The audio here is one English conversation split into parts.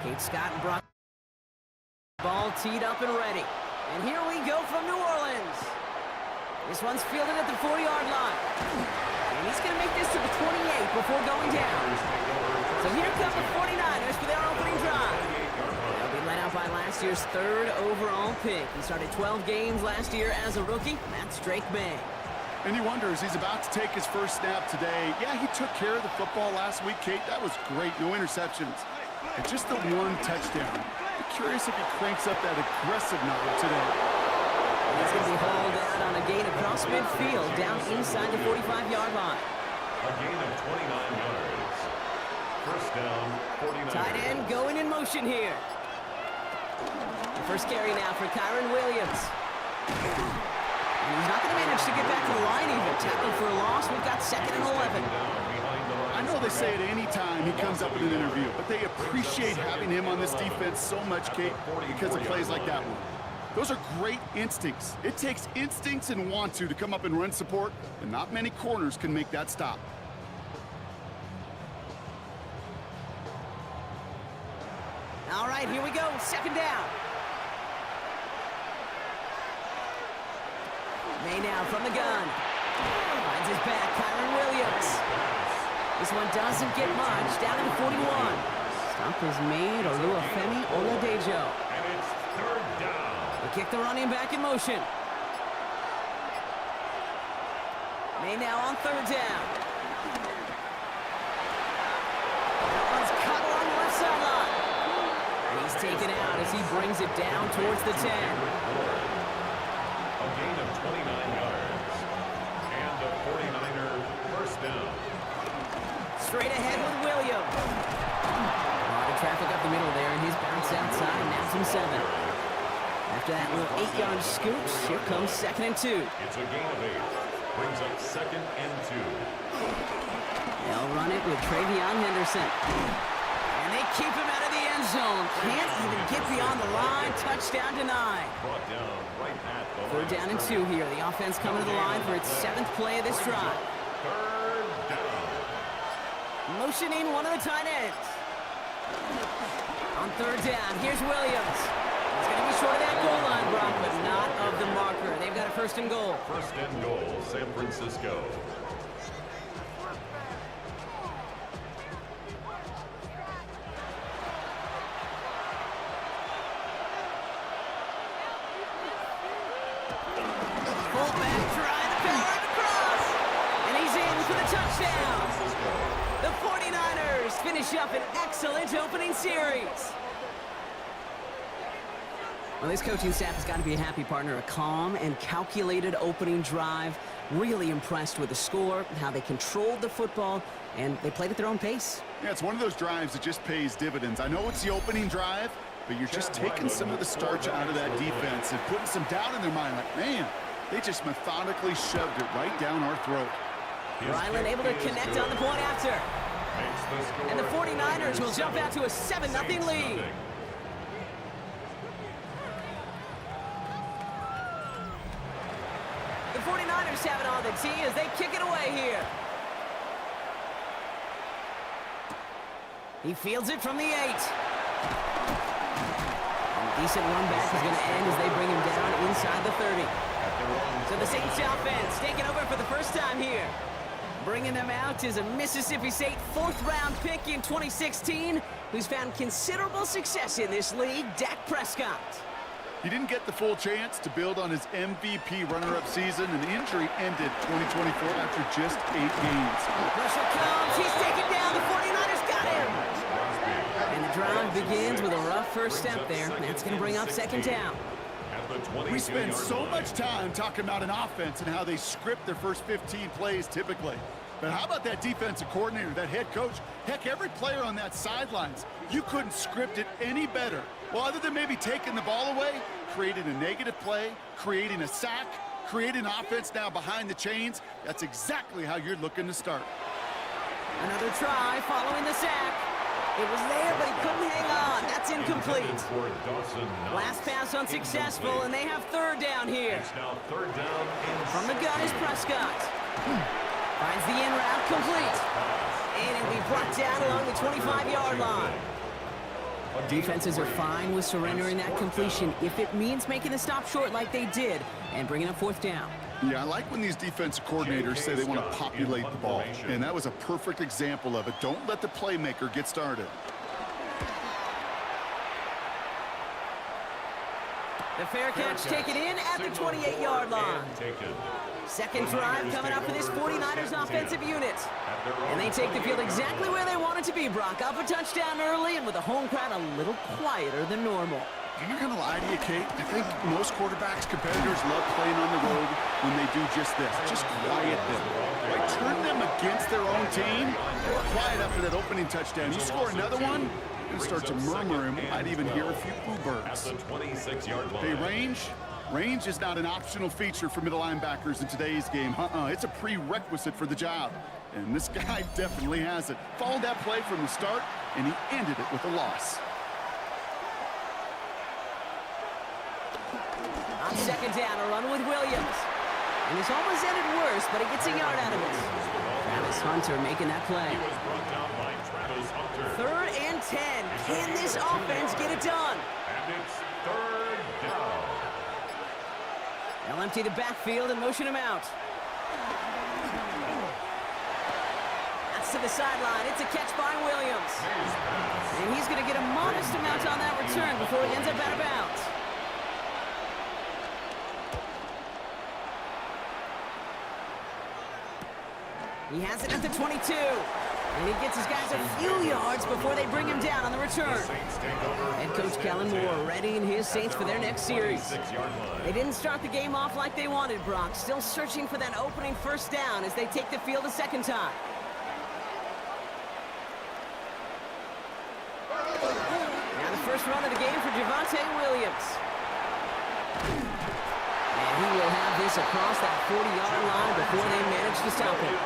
Kate Scott and Brock. Ball teed up and ready. And here we go from New Orleans. This one's fielded at the 40-yard line. And he's going to make this to the 28 before going down. So here come the 49ers for their opening drive. They'll be led out by last year's third overall pick. He started 12 games last year as a rookie. That's Drake May. And he wonders, he's about to take his first snap today. Yeah, he took care of the football last week, Kate. That was great. No interceptions. And just the one touchdown. I'm curious if he cranks up that aggressive knob today. He's going to be hauled out on a gain across midfield, down inside the 45-yard line. A gain of 29 yards. First down, 49. Tight end going in motion here. The first carry now for Kyron Williams. And he's not going to manage to get back to the line even. Tackled for a loss. We've got 2nd and 11. I know they say at any time he comes up in an interview, but they appreciate having him on this defense so much, Kate, because of plays like that one. Those are great instincts. It takes instincts and want to come up and run support, and not many corners can make that stop. All right, here we go. 2nd down. May now from the gun. Finds his back, Kyron Williams. This one doesn't get much, down to the 41. Stop is made, Oluwafemi Oladejo. And it's 3rd down. They kick the running back in motion. May now on 3rd down. That one's cut along the left sideline. And he's taken out as he brings it down towards the 10. A gain of 29 yards. And a 49er first down. Straight ahead with Williams. A lot of traffic up the middle there, and his bounce outside, and now some 7. After that little 8-yard scooch, here comes 2nd and 2. It's a gain of 8. Brings up 2nd and 2. They'll run it with Travion Henderson. And they keep him out of the end zone. Can't even get beyond the line. Touchdown denied. Brought down right at the 3rd down and 2 here. The offense coming to the line for its 7th play of this drive. 3rd down. Motioning one of the tight ends. On 3rd down, here's Williams. He's going to be short of that goal line, Brock, but not of the marker. They've got a 1st and goal. 1st and goal, San Francisco. Fullback trying to power across. And he's in for the touchdown. The 49ers finish up an excellent opening series. Well, this coaching staff has got to be a happy partner. A calm and calculated opening drive. Really impressed with the score, how they controlled the football, and they played at their own pace. Yeah, it's one of those drives that just pays dividends. I know it's the opening drive, but you're just taking some of the starch out of that defense and putting some doubt in their mind. Like, man, they just methodically shoved it right down our throat. Ryland able to connect on the point after. And the 49ers will jump out to a 7-0 lead. The 49ers have it on the tee as they kick it away here. He fields it from the 8. And a decent run back is going to end as they bring him down inside the 30. So the Saints offense taking over for the first time here. Bringing them out is a Mississippi State 4th-round pick in 2016 who's found considerable success in this league, Dak Prescott. He didn't get the full chance to build on his MVP runner-up season, and the injury ended 2024 after just 8 games. Pressure comes, he's taken down, the 49ers got him! And the drive begins with a rough first step there. That's going to bring up second down. We spend so much time talking about an offense and how they script their first 15 plays typically. But how about that defensive coordinator, that head coach? Heck, every player on that sidelines, you couldn't script it any better. Well, other than maybe taking the ball away, creating a negative play, creating a sack, creating offense now behind the chains, that's exactly how you're looking to start. Another try following the sack. It was there, but he couldn't hang on. That's incomplete. Last pass unsuccessful, and they have third down here. From the gun is Prescott. Finds the in route complete. And it'll be brought down along the 25-yard line. Defenses are fine with surrendering that completion if it means making the stop short like they did and bringing up fourth down. Yeah, I like when these defensive coordinators say they want to populate the ball, and that was a perfect example of it. Don't let the playmaker get started. The fair catch taken in at the 28-yard line. Second drive coming up for this 49ers offensive unit. And they take the field exactly where they want it to be, Brock. Up a touchdown early and with a home crowd a little quieter than normal. I'm not going to lie to you, Kate. I think most quarterbacks, competitors love playing on the road when they do just this. Just quiet them. Right? Turn them against their own team. They were quiet after that opening touchdown. You score another one, you're going to start to murmur, and we might even hear a few boo birds. Hey, range is not an optional feature for middle linebackers in today's game. It's a prerequisite for the job. And this guy definitely has it. Followed that play from the start, and he ended it with a loss. On second down, a run with Williams. And this almost ended worse, but he gets a yard out of it. Travis Hunter making that play. 3rd and 10. Can this offense get it done? And it's third down. They'll empty the backfield and motion him out. That's to the sideline. It's a catch by Williams. And he's going to get a modest amount on that return before he ends up out of bounds. He has it at the 22. And he gets his guys a few yards before they bring him down on the return. Head coach Kellen Moore readying his Saints for their next series. They didn't start the game off like they wanted, Brock. Still searching for that opening first down as they take the field a second time. Now the first run of the game for Javonte Williams. And he will have this across that 40-yard line before they manage to stop him.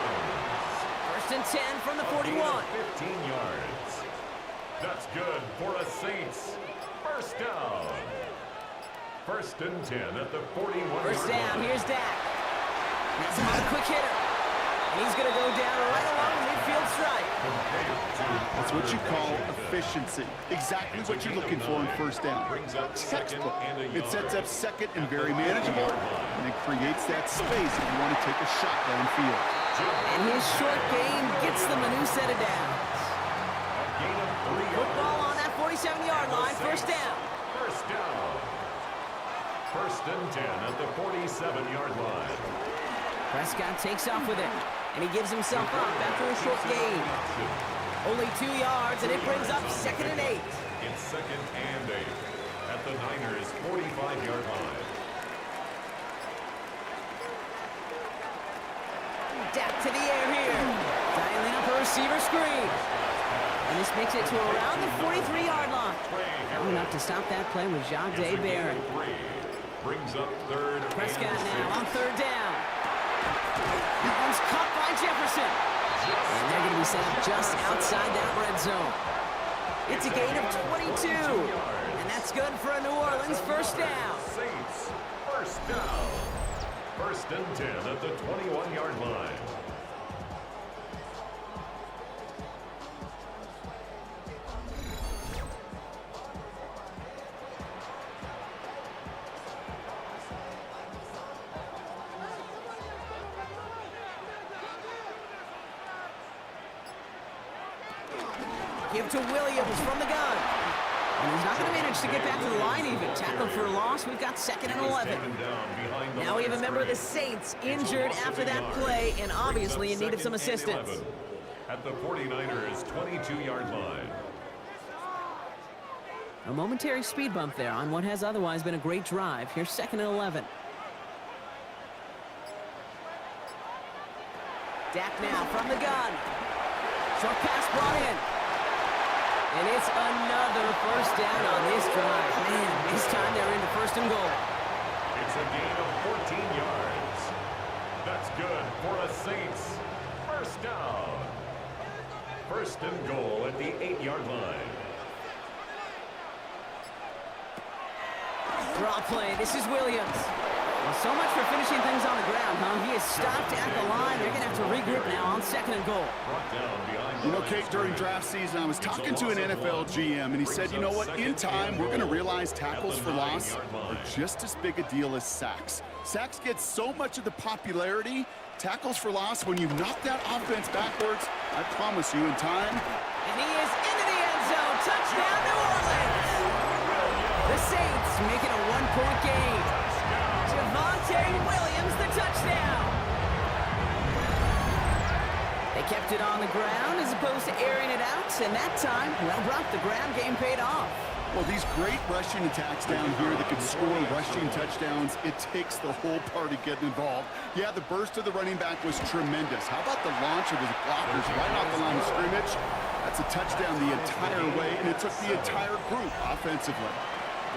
First and 10 from the 41. 15 yards. That's good for the Saints. First down. First and 10 at the 41. First down, here's Dak. That's a quick hitter. And he's going to go down right along the midfield stripe. That's what you call efficiency. Exactly what you're looking for in first down. Textbook. It sets up second and very manageable, and it creates that space if you want to take a shot downfield. And his short gain gets them a new set of downs. Football on that 47-yard line, first down. First down. First and 10 at the 47-yard line. Prescott takes off with it, and he gives himself up after a short gain. Only 2 yards, and it brings up second and 8. It's second and 8 at the Niners' 45-yard line. Dak to the air here. Dialing up a receiver screen. And And this makes it to around the 43-yard line. Long enough to stop that play with Jahdae Barron. Brings up third. Prescott now on third down. That one's caught by Jefferson. And they're going to be set up just outside that red zone. It's a gain of 22. And that's good for a New Orleans first down. Saints, first down. First and 10 at the 21-yard line. Give to Williams from the gun. And he's not going to manage to get back to the line even. Tackled for a loss. We've got 2nd and 11. Now we have a member of the Saints injured after that play and obviously in need of some assistance. At the 49ers' 22-yard line. A momentary speed bump there on what has otherwise been a great drive. Here's 2nd and 11. Dak now from the gun. Short pass brought in. And it's another first down on this drive. Man, this time they're into 1st and goal. It's a gain of 14 yards. That's good for a Saints. First down. 1st and goal at the 8-yard line. Draw play. This is Williams. Well, so much for finishing things on the ground, huh? He is stopped at the line. They're going to have to regroup now on 2nd and goal. You know, Kate, during draft season, I was talking to an NFL GM, and he said, you know what, in time, we're going to realize tackles for loss are just as big a deal as sacks. Sacks get so much of the popularity. Tackles for loss, when you knock that offense backwards, I promise you, in time. And he is into the end zone. Touchdown, New Orleans. The Saints make it a 1-point game. Javonte Williams, the touchdown. They kept it on the ground as opposed to airing it out, and that time, well, Brock, the ground game paid off. Well, these great rushing attacks down here that can score rushing touchdowns, it takes the whole party getting involved. Yeah, the burst of the running back was tremendous. How about the launch of his blockers right off the line of scrimmage? That's a touchdown the entire way, and it took the entire group offensively.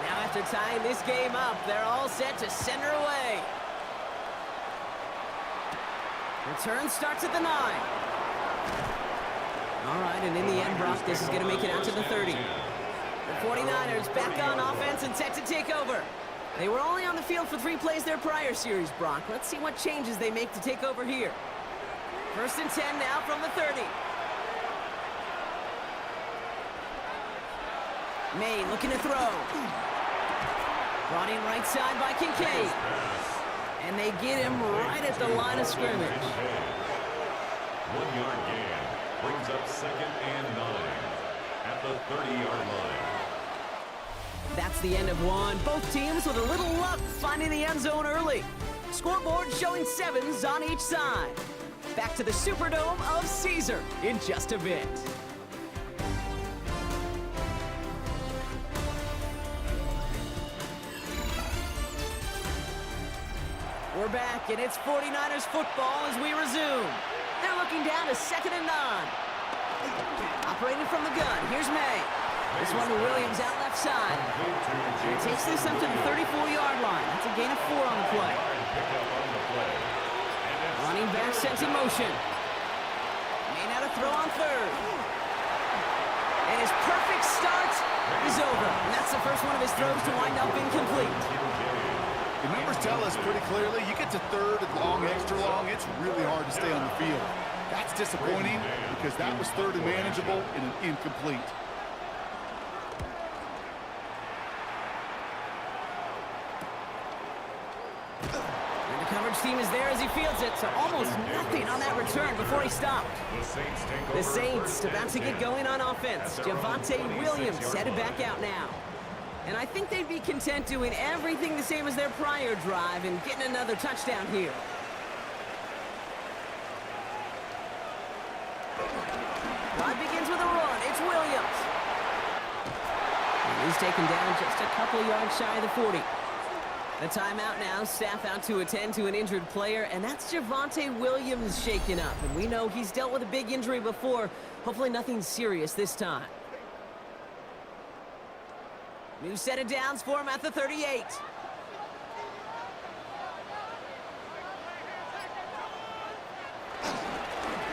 Now after tying this game up, they're all set to send her away. Return starts at the 9. All right, and in the end, Brock, this is going to make it out to the 30. The 49ers back on offense and set to take over. They were only on the field for 3 plays their prior series, Brock. Let's see what changes they make to take over here. 1st and 10 now from the 30. May looking to throw. Brought in right side by Kincaid. And they get him right at the line of scrimmage. 1-yard gain. Brings up 2nd and 9 at the 30-yard line. That's the end of one. Both teams with a little luck finding the end zone early. Scoreboard showing 7s on each side. Back to the Superdome of Caesar in just a bit. We're back, and it's 49ers football as we resume. They're looking down to 2nd and 9. Operating from the gun, here's May. This one to Williams out left side. And takes this up to the 34-yard line. That's a gain of 4 on the play. Running back sent in motion. May now to throw on 3rd. And his perfect start is over. And that's the first one of his throws to wind up incomplete. The numbers tell us pretty clearly, you get to 3rd and long, extra long, it's really hard to stay on the field. That's disappointing because that was 3rd and manageable and an incomplete. And the coverage team is there as he fields it, so almost nothing on that return before he stopped. The Saints about to get going on offense. Javonte Williams headed back out now. And I think they'd be content doing everything the same as their prior drive and getting another touchdown here. Drive begins with a run. It's Williams. And he's taken down just a couple yards shy of the 40. The timeout now, staff out to attend to an injured player, and that's Javonte Williams shaken up. And we know he's dealt with a big injury before. Hopefully nothing serious this time. New set of downs for him at the 38.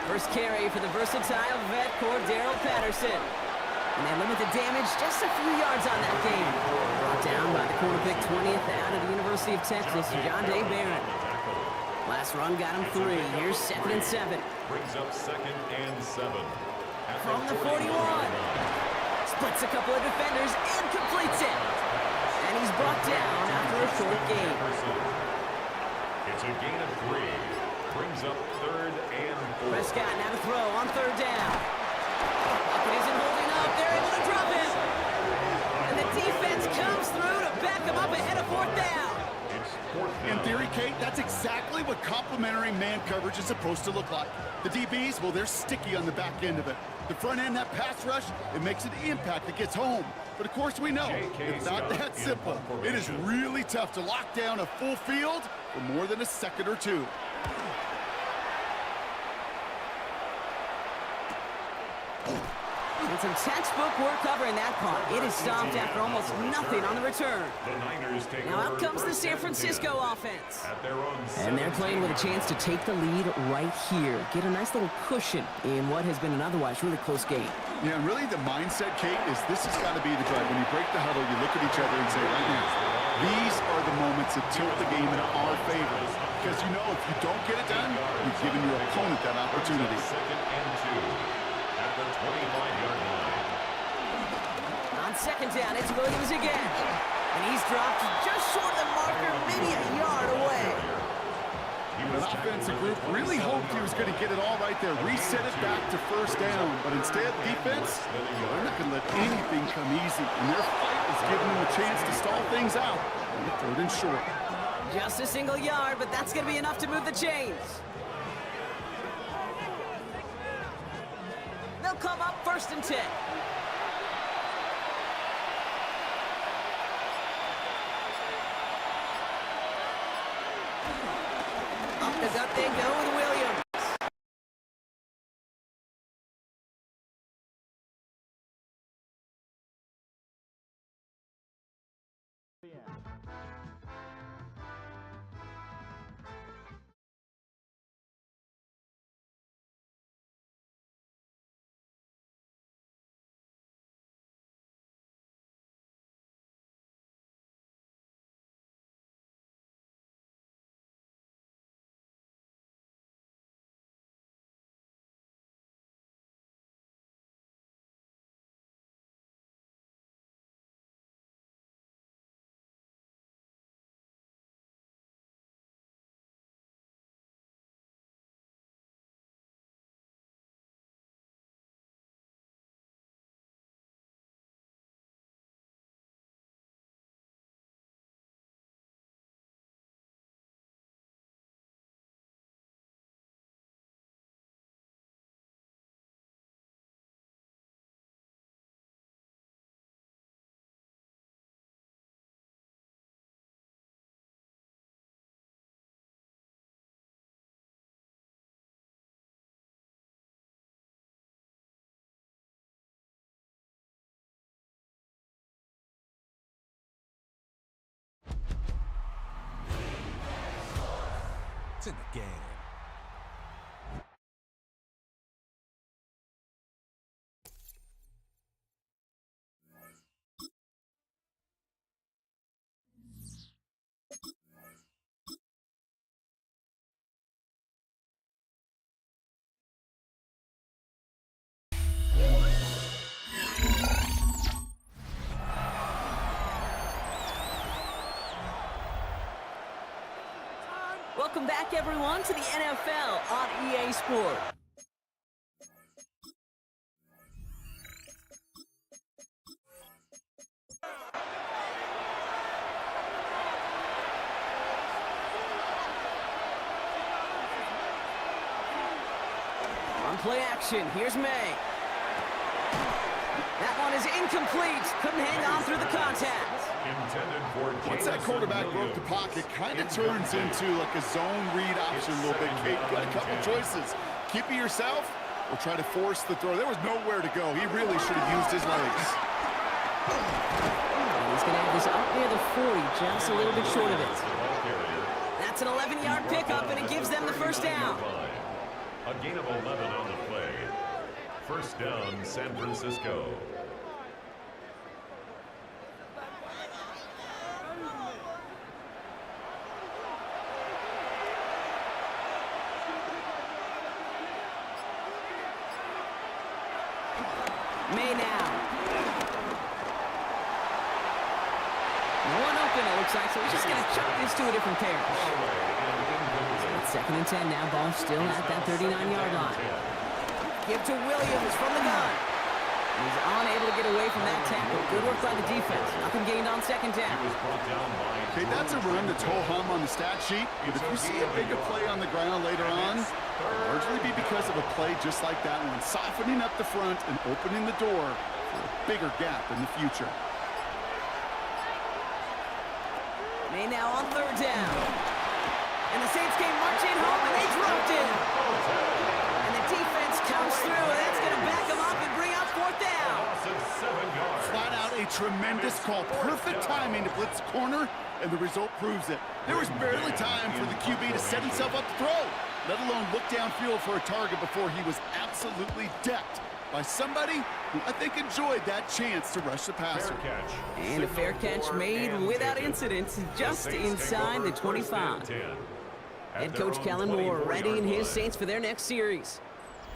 First carry for the versatile vet Cordero Patterson. And they limit the damage just a few yards on that game. Brought down by the corner pick 20th out of the University of Texas, John Day Barron. Last run got him 3. Here's 2nd and 7. Brings up 2nd and 7. From the 41. Splits a couple of defenders and completes it. And he's brought down after a short gain. It's a gain of 3. Brings up 3rd and 4. Prescott now to throw on 3rd down. Bucket isn't holding up. They're able to drop him. And the defense comes through to back him up ahead of 4th down. In theory, Kate, that's exactly what complementary man coverage is supposed to look like. The DBs, well, they're sticky on the back end of it. The front end, that pass rush, it makes an impact. It gets home. But of course we know, it's not that simple. It is really tough to lock down a full field for more than a second or two. And some textbook work covering that punt. It is stopped after almost nothing on the return. Now out comes the San Francisco offense. And they're playing with a chance to take the lead right here. Get a nice little cushion in what has been an otherwise really close game. Yeah, and really the mindset, Kate, is this has got to be the drive. When you break the huddle, you look at each other and say, right now, these are the moments that tilt the game in our favor. Because you know if you don't get it done, you've given your opponent that opportunity. 2nd and 2. At the 25-yard line. On 2nd down, it's Williams again. And he's dropped just short of the marker, maybe a yard away. The offensive group really hoped he was going to get it all right there, reset it back to 1st down. But instead, defense, they're not going to let anything come easy. And their fight is giving them a chance to stall things out. And 3rd and short. Just a single yard, but that's going to be enough to move the chains. They'll come up 1st and 10. Up the gut they go with Williams. In the game. Welcome back, everyone, to the NFL on EA Sport. On play action, here's May. That one is incomplete. Couldn't hang on through the contact. Intended for Once that quarterback broke the pocket, kind of turns into like a zone read option a little bit. Kate got a couple choices. Keep it yourself or try to force the throw. There was nowhere to go. He really should have used his legs. And he's going to have this up near the 40, just a little bit short of it. That's an 11-yard pickup, and it gives them the first down. A gain of 11 on the play. First down, San Francisco. May now. No one open, it looks like, so he's just going to chuck this to a different pair. It's 2nd and 10 now. Ball still at that 39-yard line. Give to Williams from the gun. He's unable to get away from that tackle. Good work by the defense. Nothing gained on 2nd down. Okay, that's a run that's ho-hum on the stat sheet. But if you see a bigger play on the ground later on, it'll largely be because of a play just like that one, softening up the front and opening the door for a bigger gap in the future. May now on 3rd down. And the Saints came marching home, and they dropped it. And the defense comes through, and that's going to back them up and bring out 4th down. Flat out a tremendous call. Perfect timing to blitz the corner, and the result proves it. There was barely time for the QB to set himself up to throw, let alone look downfield for a target before he was absolutely decked by somebody who I think enjoyed that chance to rush the passer. And a fair catch made without incident, just inside the 25. Head coach Kellen Moore readying his Saints for their next series.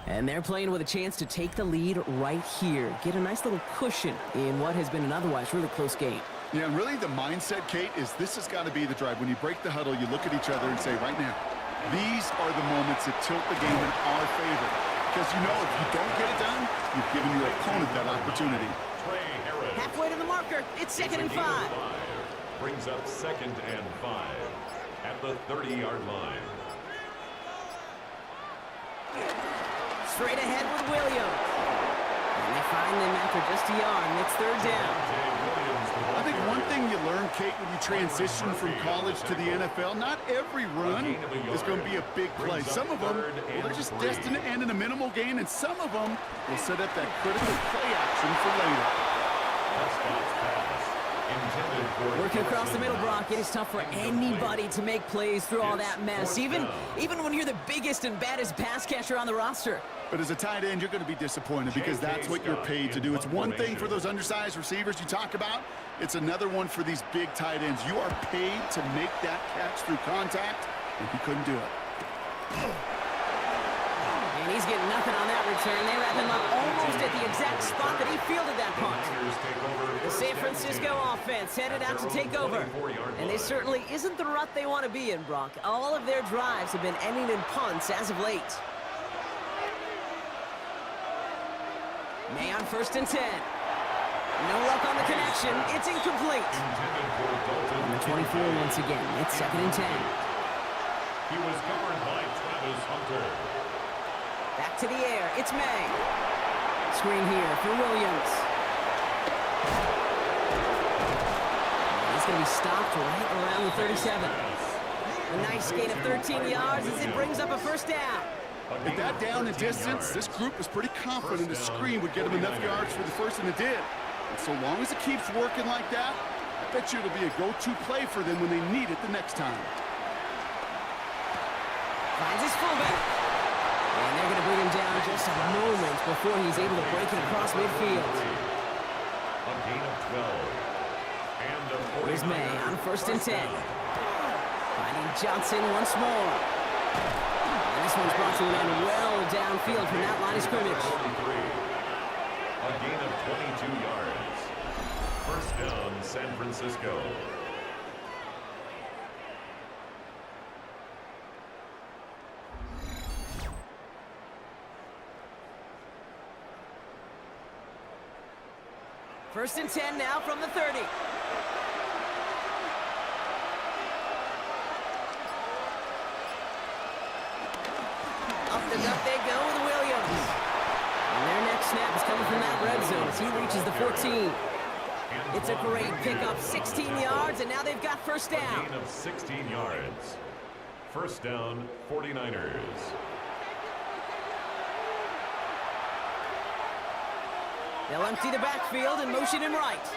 And they're playing with a chance to take the lead right here. Get a nice little cushion in what has been an otherwise really close game. Yeah, and really the mindset, Kate, is this has got to be the drive. When you break the huddle, you look at each other and say, right now, these are the moments that tilt the game in our favor. Because you know if you don't get it done, you've given your opponent that opportunity. Halfway to the marker, it's 2nd and 5. Brings up 2nd and 5 at the 30-yard line. Straight ahead with Williams. And they find them after just a yard, and it's 3rd down. I think one thing you learn, Kate, when you transition from college to the NFL, not every run is going to be a big play. Some of them, well, they're just destined to end in a minimal gain, and some of them will set up that critical play action for later. Working across the middle, Brock, it is tough for anybody to make plays through all that mess, even when you're the biggest and baddest pass catcher on the roster. But as a tight end, you're going to be disappointed because that's what you're paid to do. It's one thing for those undersized receivers you talk about. It's another one for these big tight ends. You are paid to make that catch through contact, and he couldn't do it. And he's getting nothing on that return. They wrap him up almost at the exact spot that he fielded that punt. The San Francisco offense headed out to take over. And this certainly isn't the rut they want to be in, Brock. All of their drives have been ending in punts as of late. May on 1st and 10. No luck on the connection. It's incomplete. And the 24 once again. It's 2nd and 10. He was covered by Travis Hunter. Back to the air. It's May. Screen here for Williams. He's going to be stopped right around the 37. A nice gain of 13 yards as it brings up a 1st down. At that down and distance, this group was pretty confident the screen would get them enough yards for the first, and it did. And so long as it keeps working like that, I bet you it'll be a go-to play for them when they need it the next time. Finds his fullback. And they're going to bring him down just a moment before he's able to break it across midfield. A gain of 12. And a 49. Here's May on 1st and 10. Finding Johnson once more. And this one's brought to an end well downfield from that line of scrimmage. A gain of 22 yards. First down, San Francisco. First and 10 now from the 30. Up the gut they go with Williams. And their next snap is coming from that red zone as he reaches the 14. It's a great pickup, 16 yards, and now they've got first down. A gain of 16 yards. First down, 49ers. They'll empty the backfield and motion him right.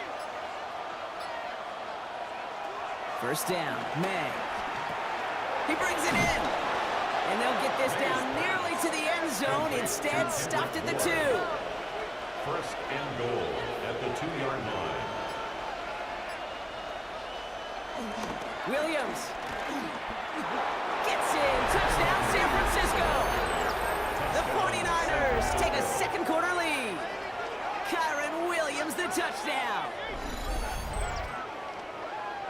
First down, May. He brings it in. And they'll get this down nearly to the end zone. Instead, stopped at the 2. First and goal at the 2-yard line. Williams. Gets in. Touchdown, San Francisco. The 49ers take a second quarter lead. Kyron Williams, the touchdown.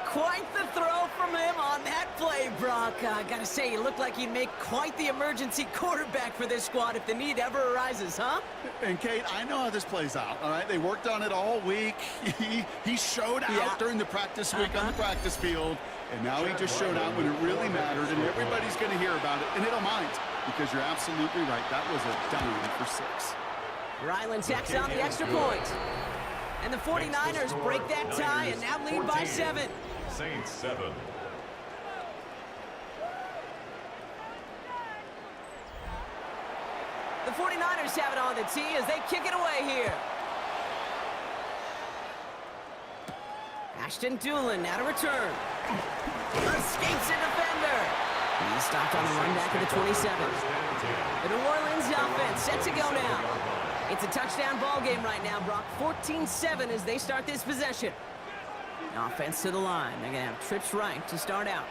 Quite the throw from him on that play, Brock. I gotta say, he looked like he'd make quite the emergency quarterback for this squad if the need ever arises, huh? And Kate, I know how this plays out, all right? They worked on it all week. He showed out during the practice week on the practice field, and now he just showed out when it really mattered, and everybody's going to hear about it, and they don't mind, because you're absolutely right. That was a dime for 6. Ryland tacks on the extra point. And the 49ers break that tie and now lead by 7. Saints 7. The 49ers have it on the tee as they kick it away here. Ashton Doolin now to return. Escapes a defender. He's stopped on the run back at the 27. The New Orleans offense set to go now. It's a touchdown ball game right now, Brock. 14-7 as they start this possession. Offense to the line. They're going to have trips right to start out.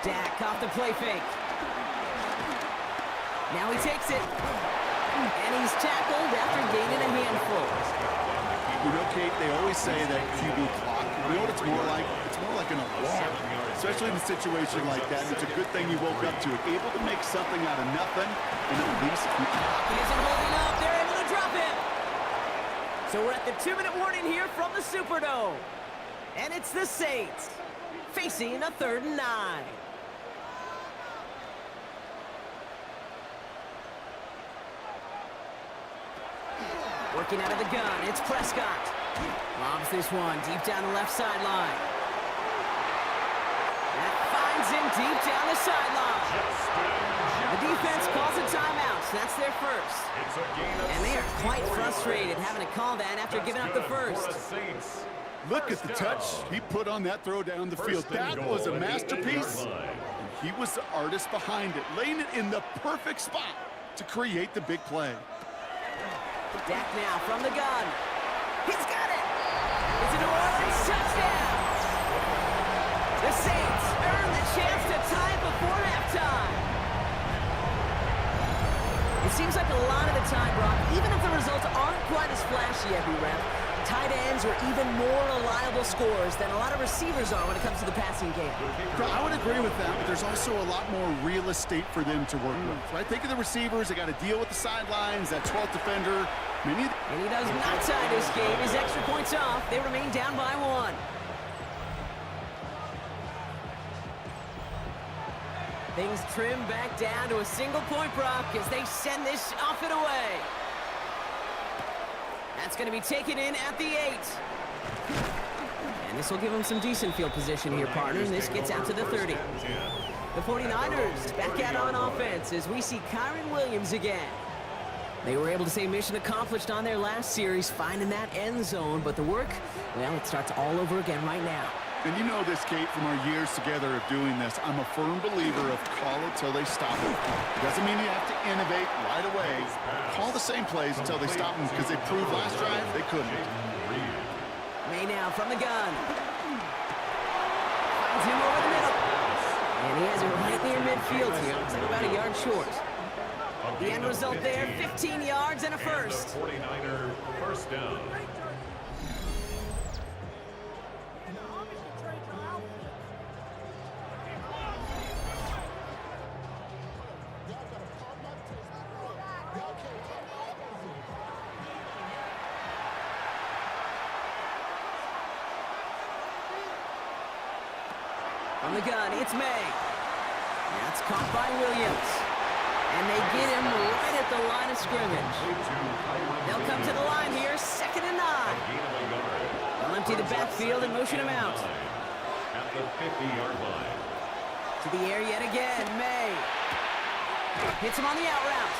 Dak off the play fake. Now he takes it. And he's tackled after gaining a handful. You know, Kate, they always say that QB clock. You know what it's more like? It's more like an alarm. Especially in a situation like that. And it's a good thing you woke up to it. Able to make something out of nothing and at least keep it. He isn't holding up. They're able to drop him. So we're at the 2-minute warning here from the Superdome. And it's the Saints facing a 3rd and 9. Working out of the gun, it's Prescott. Lobs this one deep down the left sideline. That finds him deep down the sideline. The defense calls a timeout. That's their first. And they are quite frustrated having to call that after giving up the first. Look at the touch he put on that throw down the field. That was a masterpiece. And he was the artist behind it, laying it in the perfect spot to create the big play. Dak now from the gun. He's got it. It's a New Orleans touchdown. The Saints earn the chance to tie it before halftime. It seems like a lot of the time, Brock, even if the results aren't quite as flashy every rep, tight ends are even more reliable scorers than a lot of receivers are when it comes to the passing game. I would agree with that, but there's also a lot more real estate for them to work with. Right? Think of the receivers. They got to deal with the sidelines, that 12th defender. And he does not tie this game. His extra points off. They remain down by 1. Things trim back down to a single point, Brock, as they send this off and away. That's going to be taken in at the 8. And this will give them some decent field position here, partner. And this gets out to the 30. The 49ers back out on offense as we see Kyron Williams again. They were able to say mission accomplished on their last series, finding that end zone. But the work, well, it starts all over again right now. And you know this, Kate, from our years together of doing this, I'm a firm believer of call it till they stop it. It doesn't mean you have to innovate right away. Call the same plays until they stop them, because they proved last drive they couldn't. May now from the gun. Finds him over the middle. And he has it right near midfield here. Looks like about a yard short. The end result there, 15 yards and a first. 49er first down. From the gun, it's May. That's caught by Williams. And they get him right at the line of scrimmage. They'll come to the line here, 2nd and 9. They'll empty the backfield and motion him out. At the 50-yard line. To the air yet again, May. Hits him on the out route.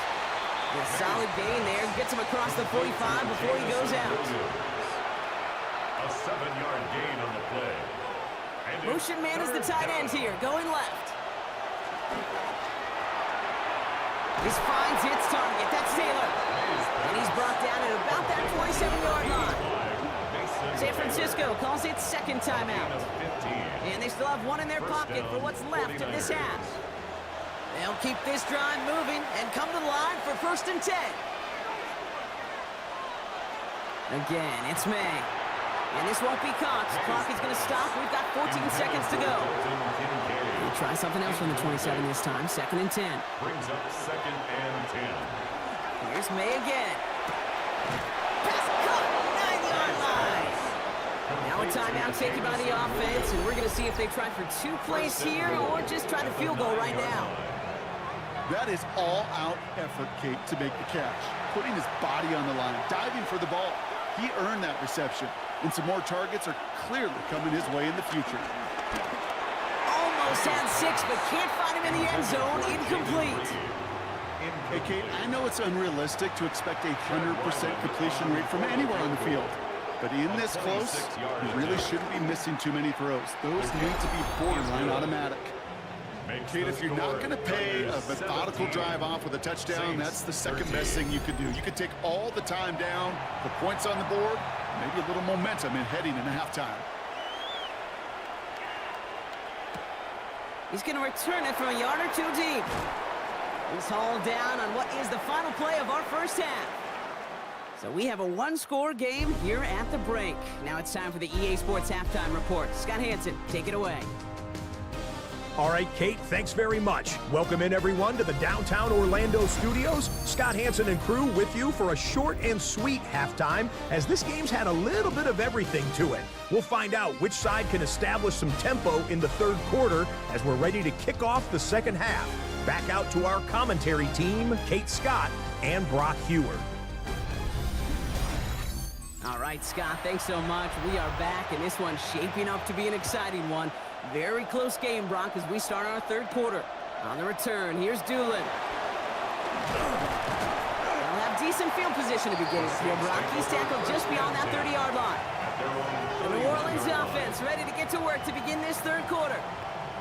A solid gain there, gets him across the 45 before he goes out. A 7-yard gain on the play. Motion man is the tight end here, going left. This finds its target, that's Taylor. And he's brought down at about that 27-yard line. San Francisco calls it 2nd timeout. And they still have one in their pocket for what's left of this half. They'll keep this drive moving and come to the line for 1st and 10. Again, it's May. And this won't be caught. Clock is going to stop. We've got 14 seconds to go. We'll try something else from the 27 this time. 2nd and 10. Brings up 2nd and 10. Here's May again. Pass cut, 9-yard line. Now a timeout taken by the offense, and we're going to see if they try for 2 plays here or just try to field goal right now. That is all-out effort, Kate, to make the catch. Putting his body on the line, diving for the ball. He earned that reception, and some more targets are clearly coming his way in the future. Almost had 6, but can't find him in the end zone. Incomplete. Hey, Kate, I know it's unrealistic to expect a 100% completion rate from anywhere on the field. But in this close, you really shouldn't be missing too many throws. Those need to be borderline automatic. Kate, if you're not going to pay a methodical drive off with a touchdown, that's the second best thing you could do. You could take all the time down, the points on the board, maybe a little momentum in heading into halftime. He's going to return it from a yard or 2 deep. He's hauled down on what is the final play of our first half. So we have a 1-score game here at the break. Now it's time for the EA Sports Halftime Report. Scott Hansen, take it away. All right, Kate, thanks very much. Welcome in, everyone, to the downtown Orlando studios. Scott Hansen and crew with you for a short and sweet halftime, as this game's had a little bit of everything to it. We'll find out which side can establish some tempo in the 3rd quarter as we're ready to kick off the 2nd half. Back out to our commentary team, Kate Scott and Brock Hewer. All right, Scott, thanks so much. We are back, and this one's shaping up to be an exciting one. Very close game, Brock, as we start our 3rd quarter. On the return, here's Doolin. They'll have decent field position to begin with here, Brock. He's tackled just beyond that 30-yard line. The New Orleans offense ready to get to work to begin this 3rd quarter.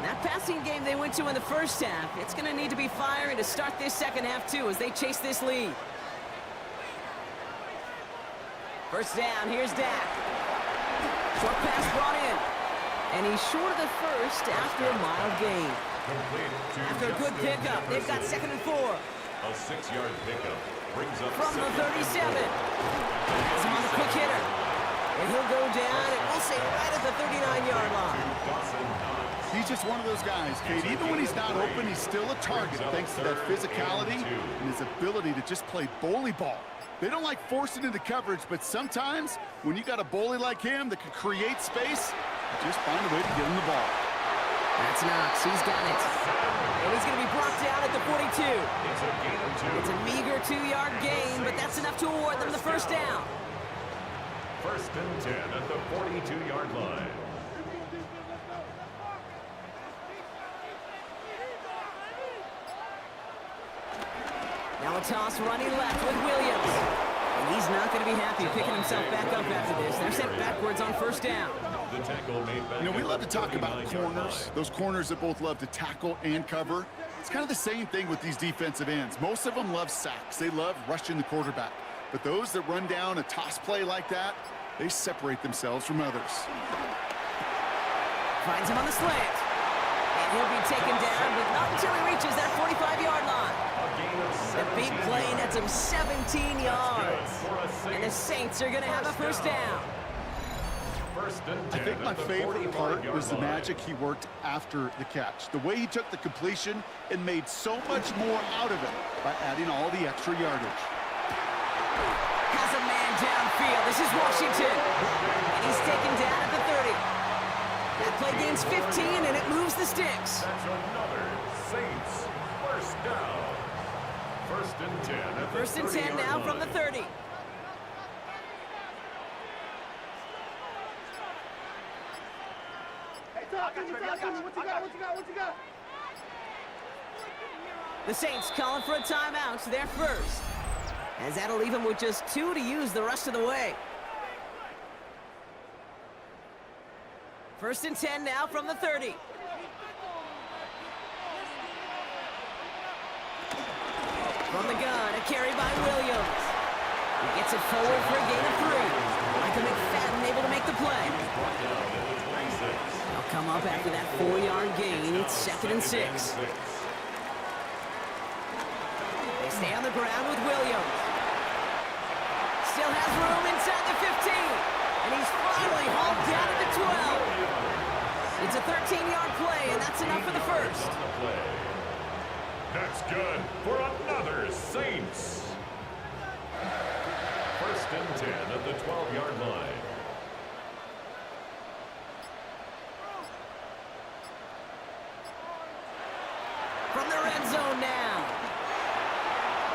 That passing game they went to in the first half, it's going to need to be firing to start this 2nd half, too, as they chase this lead. First down, here's Dak. Short pass brought in. And he's short of the first after a mild gain. After a good pickup, they've got 2nd and 4. A 6-yard pickup brings up From the 37. It's him on the quick hitter. And he'll go down, and we'll say right at the 39-yard line. He's just one of those guys, Kate. Even when he's not open, he's still a target thanks to that physicality and his ability to just play bully ball. They don't like forcing into coverage, but sometimes when you got a bully like him that can create space, just find a way to get him the ball. That's Knox. He's got it. And he's going to be brought down at the 42. It's a meager 2-yard gain, but that's enough to award them the first down. 1st and 10 at the 42-yard line. Now a toss running left with Williams. And he's not going to be happy picking himself back up after this. They're sent backwards on 1st down. The tackle made back. You know, we love to talk about corners. Those corners that both love to tackle and cover. It's kind of the same thing with these defensive ends. Most of them love sacks. They love rushing the quarterback. But those that run down a toss play like that, they separate themselves from others. Finds him on the slant. And he'll be taken down, but not until he reaches that 45-yard line. The big play nets him 17 yards. And the Saints are going to have a first down. I think my favorite part was the magic he worked after the catch. The way he took the completion and made so much more out of it by adding all the extra yardage. Has a man downfield. This is Washington. And he's taken down at the 30. That play gains 15, and it moves the sticks. That's another Saints first down. 1st and 10 at the First and 10 30-yard now line. from the 30. What you got? The Saints calling for a timeout, their first. As that'll leave him with just 2 to use the rest of the way. First and 10 now from the 30. From the gun, a carry by Williams. He gets it forward for a gain of 3. Michael McFadden able to make the play. They'll come up after that 4-yard gain. It's 2nd and 6. They stay on the ground with Williams. Still has room inside the 15. And he's finally hauled down at the 12. It's a 13-yard play, and that's enough for the first. That's good for another Saints. First and 10 at the 12-yard line. From the red zone now.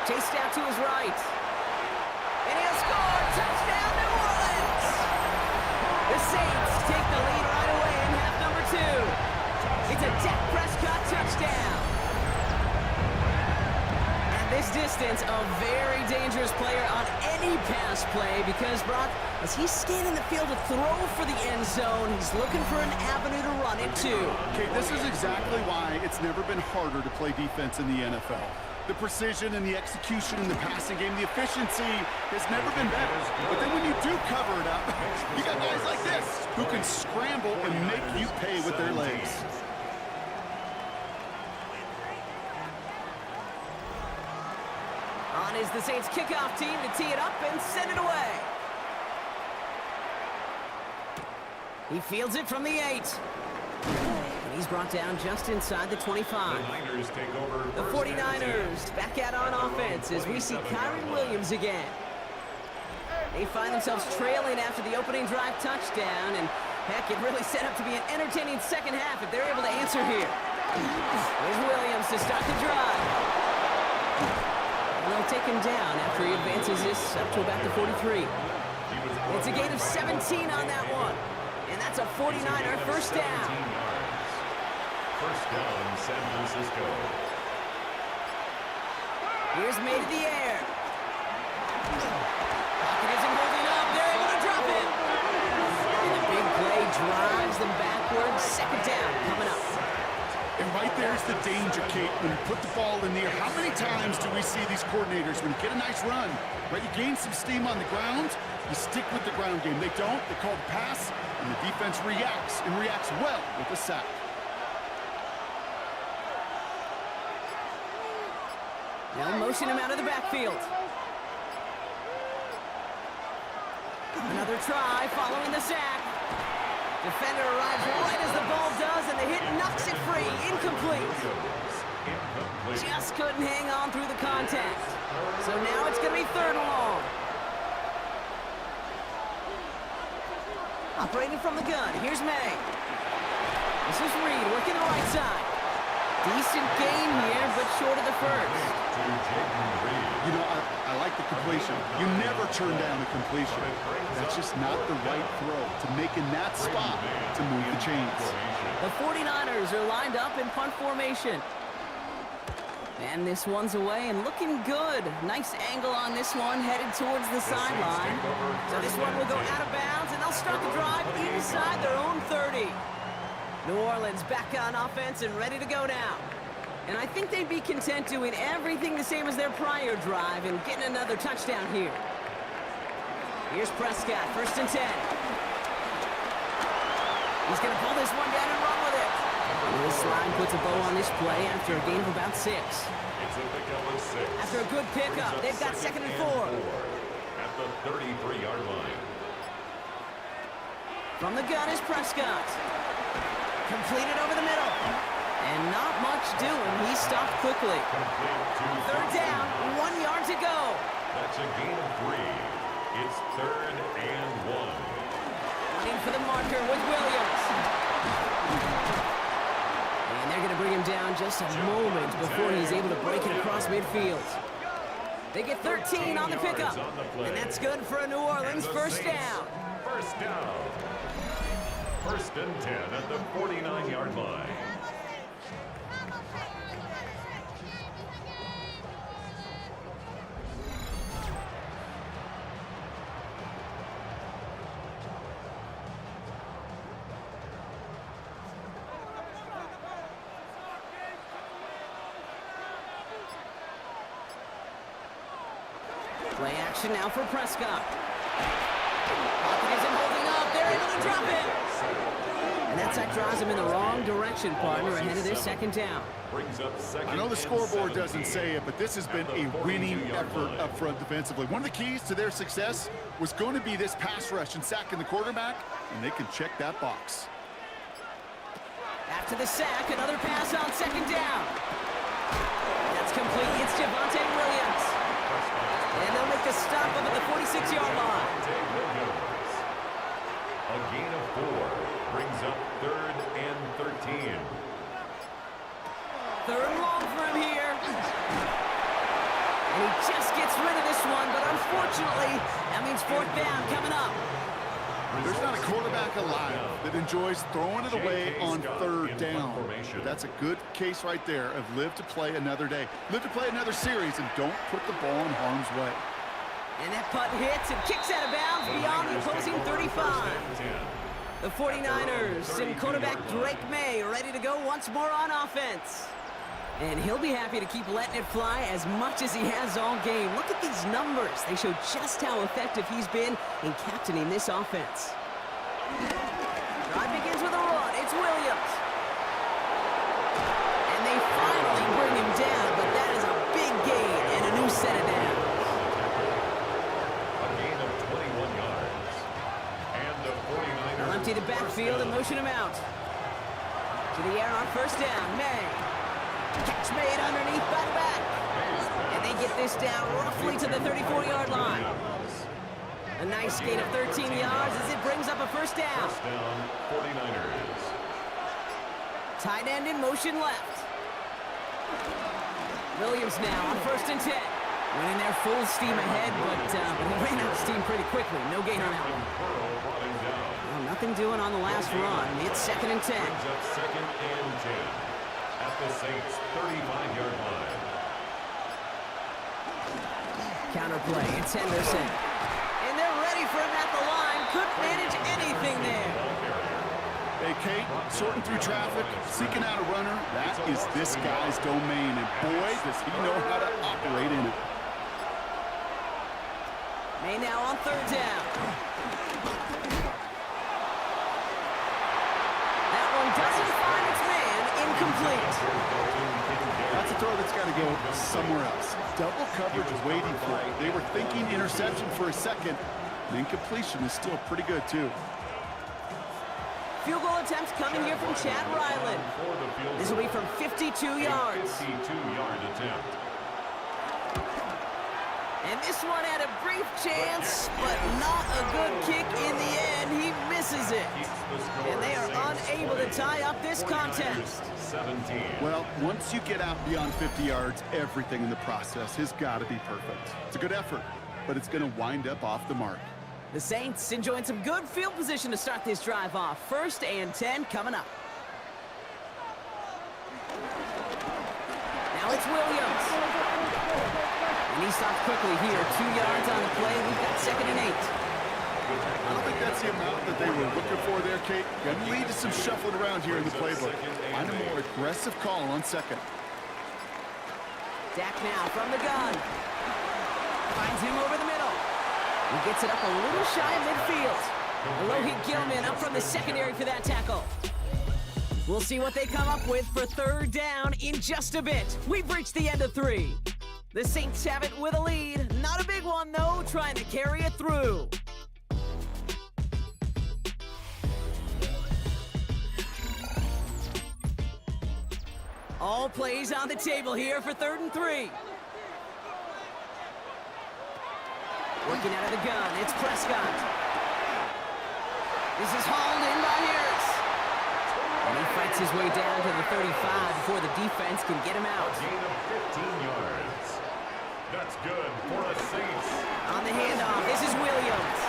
Chased out to his right. And he'll score! Touchdown, New Orleans! The Saints take the lead right away in half number 2. It's a Dak Prescott touchdown. At this distance, a very dangerous player on any pass play because, Brock, as he's scanning the field to throw for the end zone, he's looking for an avenue to run it to. Okay, this is exactly why it's never been harder to play defense in the NFL. The precision and the execution in the passing game, the efficiency has never been better. But then when you do cover it up, you got guys like this who can scramble and make you pay with their legs. On is the Saints kickoff team to tee it up and send it away. He fields it from the 8. And he's brought down just inside the 25. The Niners take over. The 49ers back out on offense as we see Kyron Williams again. They find themselves trailing after the opening drive touchdown, and heck, it really set up to be an entertaining second half if they're able to answer here. Here's Williams to start the drive. And they'll take him down after he advances this up to about the 43. It's a gain of 17 on that one. And that's a 49er first down. First down, San Francisco. Here's made in the air. Pocket isn't holding up. They're able to drop it. And the big play drives them backwards. Second down coming up. And right there's the danger, Kate, when you put the ball in the air. How many times do we see these coordinators, when you get a nice run, right, you gain some steam on the ground, you stick with the ground game. They don't, they call the pass, and the defense reacts, and reacts well with a sack. They'll motion him out of the backfield. Another try following the sack. Defender arrives right as the ball does, and the hit knocks it free. Incomplete. Just couldn't hang on through the contact. So now it's going to be 3rd and long. Operating from the gun, here's May. This is Reed working the right side. Decent gain here, but short of the first. You know, I like the completion. You never turn down a completion. That's just not the right throw to make in that spot to move the chains. The 49ers are lined up in punt formation. And this one's away and looking good. Nice angle on this one, headed towards the sideline. So this one will go out of bounds, and they'll start the drive inside their own 30. New Orleans back on offense and ready to go now. And I think they'd be content doing everything the same as their prior drive and getting another touchdown here. Here's Prescott, 1st and 10. He's going to pull this one down and run with it. This line puts a bow on this play after a gain of about 6. It's a pickup of 6. After a good pickup, they've got 2nd and 4. At the 33-yard line. From the gun is Prescott. Completed over the middle. And not much doing. He stopped quickly. 3rd down, 1 yard to go. That's a gain of 3. It's 3rd and 1. Running for the marker with Williams. And they're going to bring him down just a moment before he's able to break it across midfield. They get 13 on the pickup. And that's good for a New Orleans first down. First down. 1st and 10 at the 49-yard line. Play action now for Prescott. Pocket isn't holding up. They're able to drop it. And that sack draws him in the wrong direction, partner, ahead of their second down. I know the scoreboard doesn't say it, but this has been a winning effort up front defensively. One of the keys to their success was going to be this pass rush and sacking the quarterback, and they can check that box. After the sack, another pass on second down. That's complete. It's Javonte Williams. And they'll make the stop up at the 46-yard line. A gain of 4 brings up 3rd and 13. 3rd and long for him here. And he just gets rid of this one, but unfortunately, that means 4th down coming up. There's not a quarterback alive that enjoys throwing it away on 3rd down. But that's a good case right there of live to play another day. Live to play another series and don't put the ball in harm's way. And that punt hits and kicks out of bounds beyond the opposing 35. The 49ers send quarterback Drake May ready to go once more on offense. And he'll be happy to keep letting it fly as much as he has all game. Look at these numbers. They show just how effective he's been in captaining this offense. Drive begins with a run. It's Williams. And they finally bring him down, but that is a big gain and a new set of downs. A gain of 21 yards. And the 49ers They'll empty the backfield and motion him out. To the air on first down. May. Catch made underneath by the back. And they get this down roughly to the 34-yard line. A nice gain of 13 yards as it brings up a first down. First down, 49ers. Tight end in motion left. Williams now on 1st and 10. Running there full steam ahead, but he ran out of steam pretty quickly. No gain on that one. Well, nothing doing on the last run. It's 2nd and 10. Brings up 2nd and 10 at the Saints' 35-yard line. Counterplay. It's Henderson. And they're ready for him at the line. Couldn't manage anything there. Hey, Kate, sorting through traffic, seeking out a runner, that is this guy's domain. And boy, does he know how to operate in it. May now on 3rd down. That one doesn't find its man. Incomplete. That's a throw that's got to go somewhere else. Double coverage waiting for it. They were thinking interception for a second. And incompletion is still pretty good, too. Field goal attempts coming here from Chad Ryland. This will be from 52 yards. 52-yard attempt. And this one had a brief chance, but not a good kick in the end. He misses it. And they are unable to tie up this contest. 17. Well, once you get out beyond 50 yards, everything in the process has got to be perfect. It's a good effort, but it's going to wind up off the mark. The Saints enjoying some good field position to start this drive off. 1st and 10 coming up. Now it's Williams. And he stops quickly here. 2 yards on the play. We've got 2nd and 8. I don't think that's the amount that they were looking for there, Kate. Going to lead to some shuffling around here in the playbook. Find a more aggressive call on 2nd. Dak now from the gun. Finds him over the middle. He gets it up a little shy of midfield. Alohi Gilman up from the secondary for that tackle. We'll see what they come up with for 3rd down in just a bit. We've reached the end of 3. The Saints have it with a lead. Not a big one, though, trying to carry it through. All plays on the table here for 3rd and 3. Working out of the gun, it's Prescott. This is hauled in by Harris. And he fights his way down to the 35 before the defense can get him out. A gain of 15 yards. The That's good for a Saints. On the handoff, this is Williams.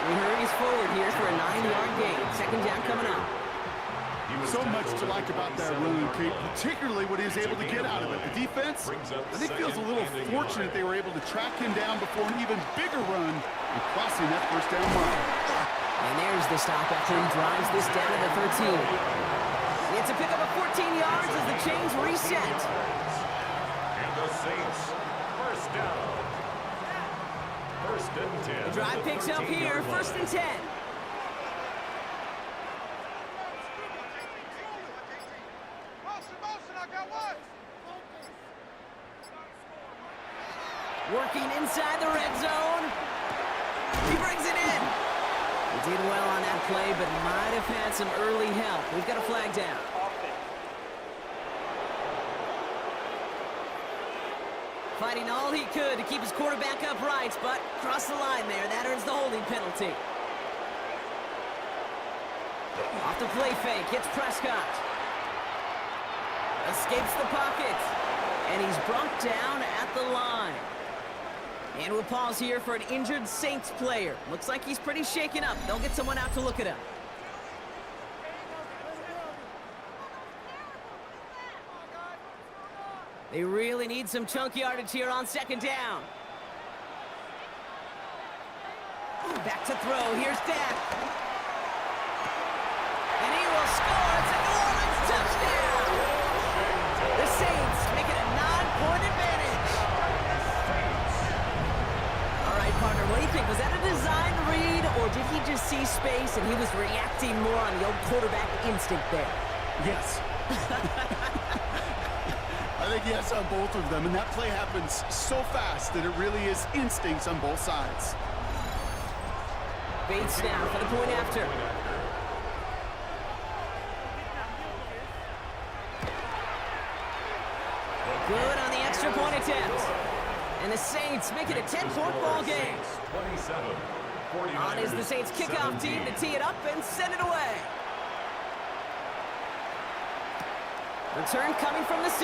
He hurries forward here for a 9-yard gain. Second down coming up. So much to like about that run, Kate, particularly what he was able to get out of it. The defense, I think, feels a little fortunate they were able to track him down before an even bigger run and crossing that first down line. And there's the stop after he drives this down to the 13. It's a pickup of 14 yards as the chains reset. And the Saints, first down. First and 10. The drive picks up here, first and 10. Working inside the red zone. He brings it in. He did well on that play, but might have had some early help. We've got a flag down. Fighting all he could to keep his quarterback upright, but crossed the line there. That earns the holding penalty. Off the play fake, hits Prescott. Escapes the pocket. And he's brought down at the line. And we'll pause here for an injured Saints player. Looks like he's pretty shaken up. They'll get someone out to look at him. They really need some chunk yardage here on second down. Back to throw. Here's Dak. And he will score. It's a New Orleans touchdown. The Saints make it a 9-point advantage. All right, partner, what do you think? Was that a design read, or did he just see space and he was reacting more on the old quarterback instinct there? Yes. I think yes on both of them, and that play happens so fast that it really is instincts on both sides. Bates now for the point after. Good on the extra point attempt. And the Saints make it a 10-point ball game. 27. On is the Saints kickoff team to tee it up and send it away. Return coming from the 6.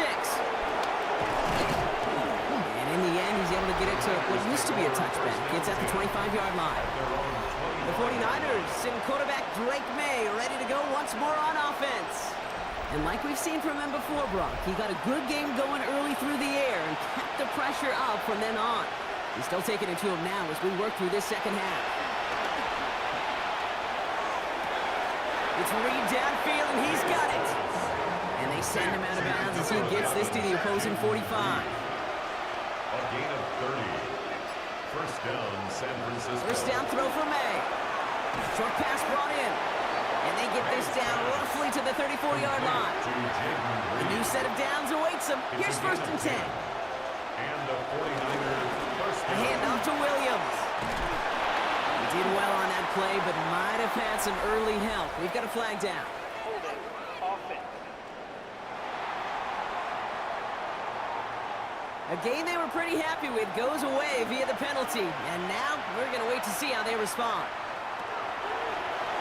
And in the end, he's able to get it to what used to be a touchback. It's at the 25-yard line. The 49ers send quarterback Drake May ready to go once more on offense. And like we've seen from him before, Brock, he got a good game going early through the air and kept the pressure up from then on. He's still taking it to him now as we work through this second half. It's Reed downfield, and he's got it. And they send him out of bounds as he gets this to the opposing 45. A gain of 30. First down, San Francisco. First down throw for May. Short pass brought in. And they get this down roughly to the 34-yard line. A new set of downs awaits them. Here's first and 10. And the 49ers first A down. handoff to Williams. He did well on that play, but might have had some early help. We've got a flag down. A game they were pretty happy with goes away via the penalty. And now we're going to wait to see how they respond.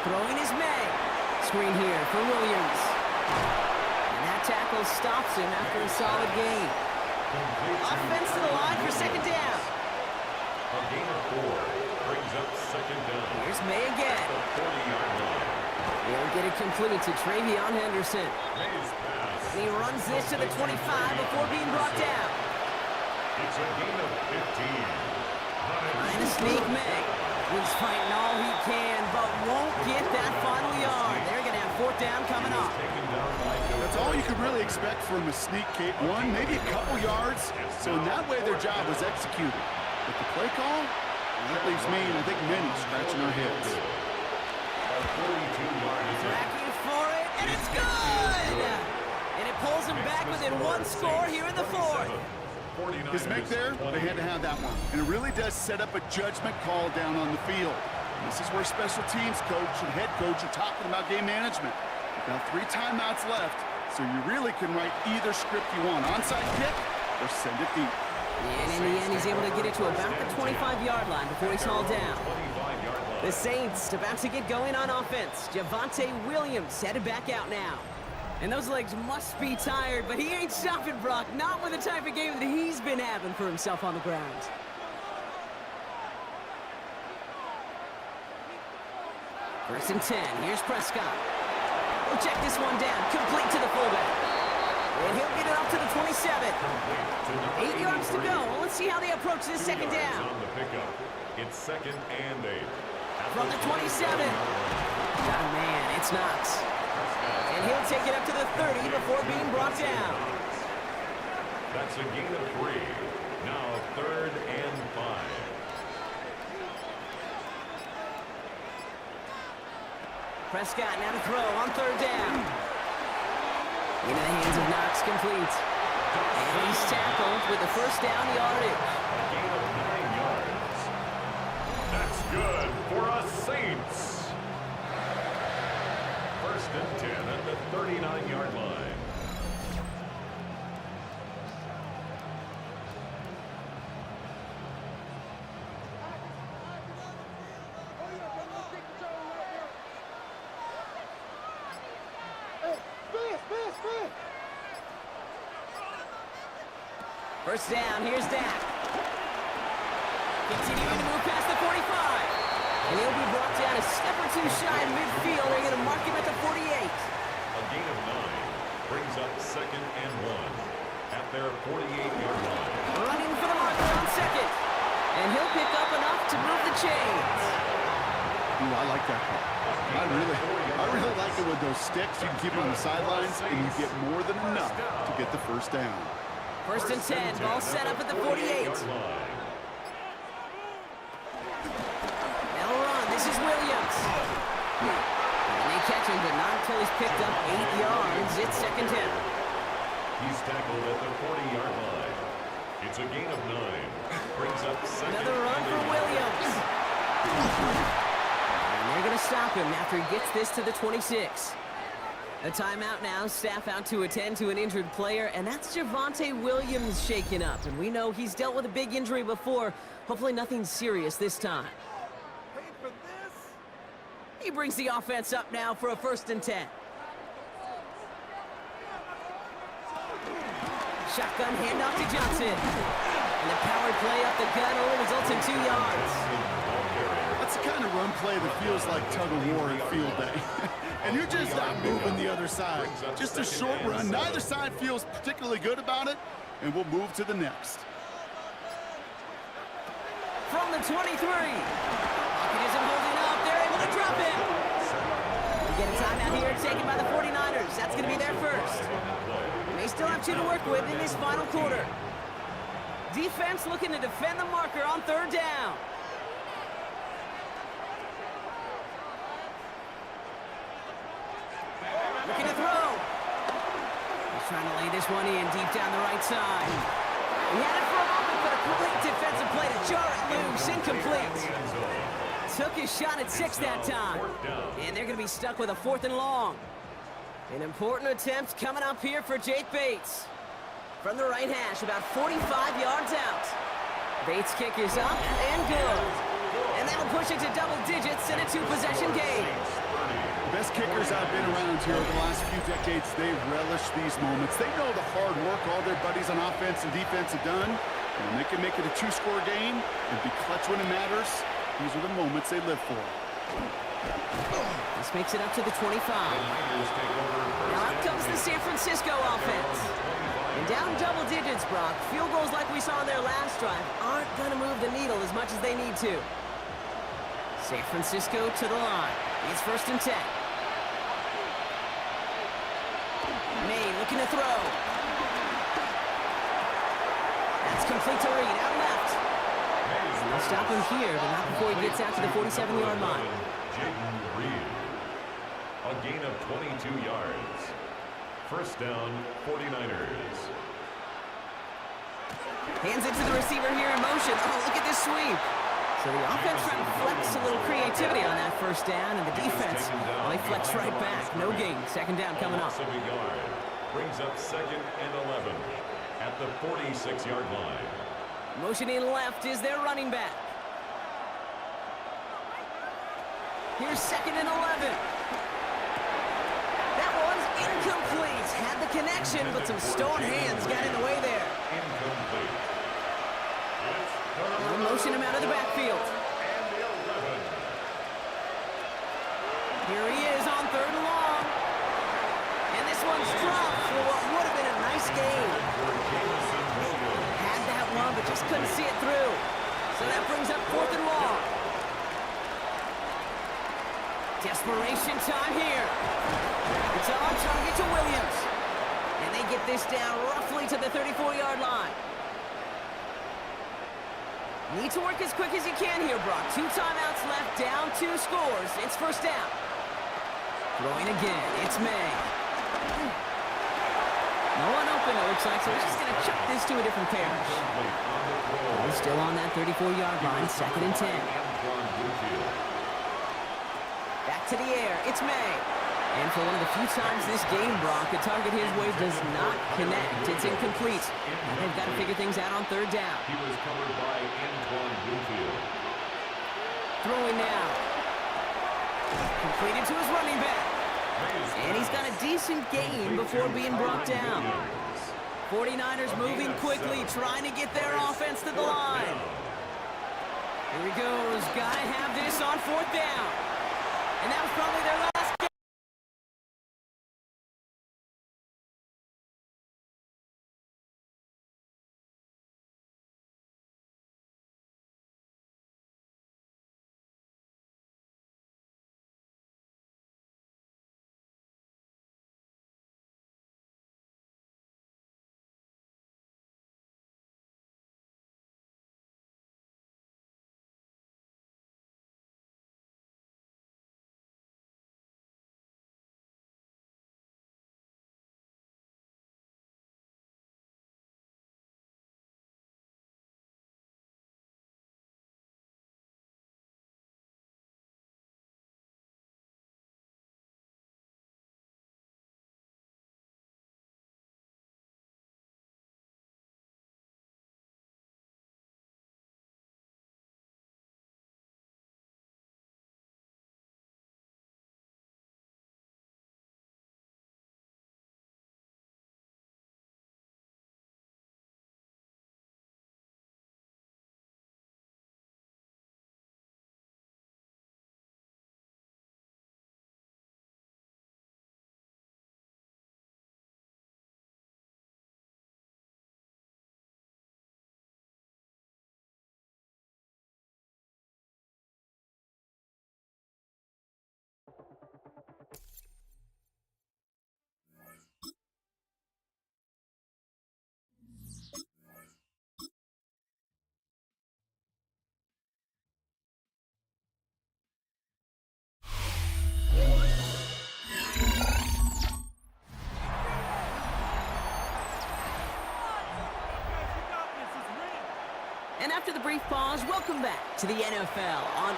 Throwing is May. Screen here for Williams. And that tackle stops him after a solid gain. Offense to the line for second down. A gain of 4 brings up second down. Here's May again. The 40-yard line. They'll get it completed to Travion Henderson. May's pass. And he runs this to the 25 before being brought down. It's a gain of 15. Trying to sneak May. He's fighting all he can, but won't get that final yard. They're going to have fourth down coming up. That's all you could really expect from a sneak, Kate. One, maybe a couple yards. So in that way, their job was executed. But the play call, that leaves me and I think many scratching our heads. Tracking for it, and it's good! And it pulls him back within one score here in the fourth. His make there, they had to have that one. And it really does set up a judgment call down on the field. This is where special teams coach and head coach are talking about game management. You've got 3 timeouts left, so you really can write either script you want. Onside kick or send it deep. And in the end, he's able to get it to about the 25-yard line before he's hauled down. The Saints about to get going on offense. Javonte Williams headed back out now. And those legs must be tired, but he ain't stopping, Brock. Not with the type of game that he's been having for himself on the ground. First and 10. Here's Prescott. We'll check this one down. Complete to the fullback. And he'll get it up to the 27. 8 yards to go. Well, let's see how they approach this second down. On the pickup. It's 2nd and 8. From the 27. Got a man. It's Knox. And he'll take it up to the 30 before being brought down. That's a gain of 3. Now 3rd and 5. Prescott now to throw on 3rd down. Into the hands of Knox, complete. And he's tackled with the first down yardage. A gain of 9 yards. That's good for us Saints. 1st and 10 at the 39-yard line. First down, here's Dak. Continuing to move past the 45. And he'll be brought down a step or 2 shy of midfield. They're going to mark him at the 48. A gain of 9 brings up 2nd and 1 at their 48-yard line. Running for the marker on 2nd. And he'll pick up enough to move the chains. Ooh, I like that call. I really like it with those sticks. You can keep them on the sidelines, and you get more than enough to get the first down. First and 10, ball set up at the 48. Now run, this is Williams. And they catch him, but not until he's picked up 8 yards. It's 2nd down. He's tackled at the 40-yard line. It's a gain of 9. Brings up 2nd. Another run for Williams. And they're going to stop him after he gets this to the 26. A timeout now, staff out to attend to an injured player, and that's Javonte Williams shaken up. And we know he's dealt with a big injury before. Hopefully nothing serious this time. He brings the offense up now for a 1st and 10. Shotgun handoff to Johnson. And the power play up the gut only results in 2 yards. That's the kind of run play that feels like tug-of-war at field day. And you're just not moving the other side. Just a short run. Neither side feels particularly good about it, and we'll move to the next. From the 23. Pocket isn't holding up. They're able to drop him. We get a timeout here taken by the 49ers. That's going to be their first. They still have 2 to work with in this final quarter. Defense looking to defend the marker on 3rd down. Looking to throw. He's trying to lay this one in deep down the right side. He had it for a moment, but a complete defensive play to jar it loose. Incomplete. Took his shot at 6 that time. And they're going to be stuck with a 4th and long. An important attempt coming up here for Jake Bates. From the right hash, about 45 yards out. Bates' kick is up and good. And that'll push it to double digits in a 2-possession game. Best kickers I've been around here over the last few decades, they relish these moments. They know the hard work all their buddies on offense and defense have done. And when they can make it a 2-score game and be clutch when it matters, these are the moments they live for. This makes it up to the 25. Now out comes the San Francisco offense. And down double digits, Brock. Field goals like we saw in their last drive aren't going to move the needle as much as they need to. San Francisco to the line. It's 1st and 10. May looking to throw. That's complete to Reed, out left. They'll stop him here, but not before he gets out to the 47-yard line. A gain of 22 yards. First down, 49ers. Hands it to the receiver here in motion. Oh, look at this sweep. So the offense trying to flex a little creativity on that first down, and the defense, well, they flex right back. No gain. Second down coming up. Brings up 2nd and 11 at the 46-yard line. Motioning left is their running back. Here's 2nd and 11. That one's Incomplete. Had the connection, but some stone hands got in the way there. Incomplete. They'll motion him out of the backfield. Here he is on 3rd and long. And this one's dropped for what would have been a nice game. Had that one, but just couldn't see it through. So that brings up 4th and long. Desperation time here. It's on target to Williams. And they get this down roughly to the 34-yard line. Need to work as quick as you can here, Brock. 2 timeouts left, down 2 scores. It's 1st down. Throwing again, it's May. No one open, it looks like, so he's just going to chuck this to a different pair. He's still on that 34-yard line, 2nd and 10. Back to the air, it's May. And for one of the few times this game, Brock, a target his way does not connect. It's incomplete. And they've got to figure things out on 3rd down. He was covered by Antoine Bluefield. Throwing now. Completed to his running back. And he's got a decent gain before being brought down. 49ers moving quickly, trying to get their offense to the line. Here he goes. Got to have this on 4th down. And that was probably their last. And after the brief pause, welcome back to the NFL on...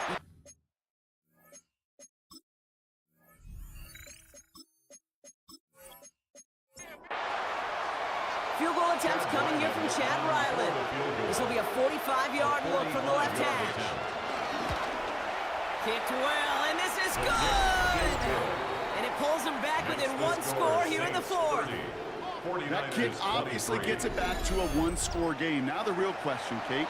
Field goal attempts coming here from Chad Ryland. This will be a 45-yard look from the left hash. Kicked well, and this is good! And it pulls them back within 1 score here in the 4th. That kick obviously gets it back to a 1-score game. Now the real question, Kate,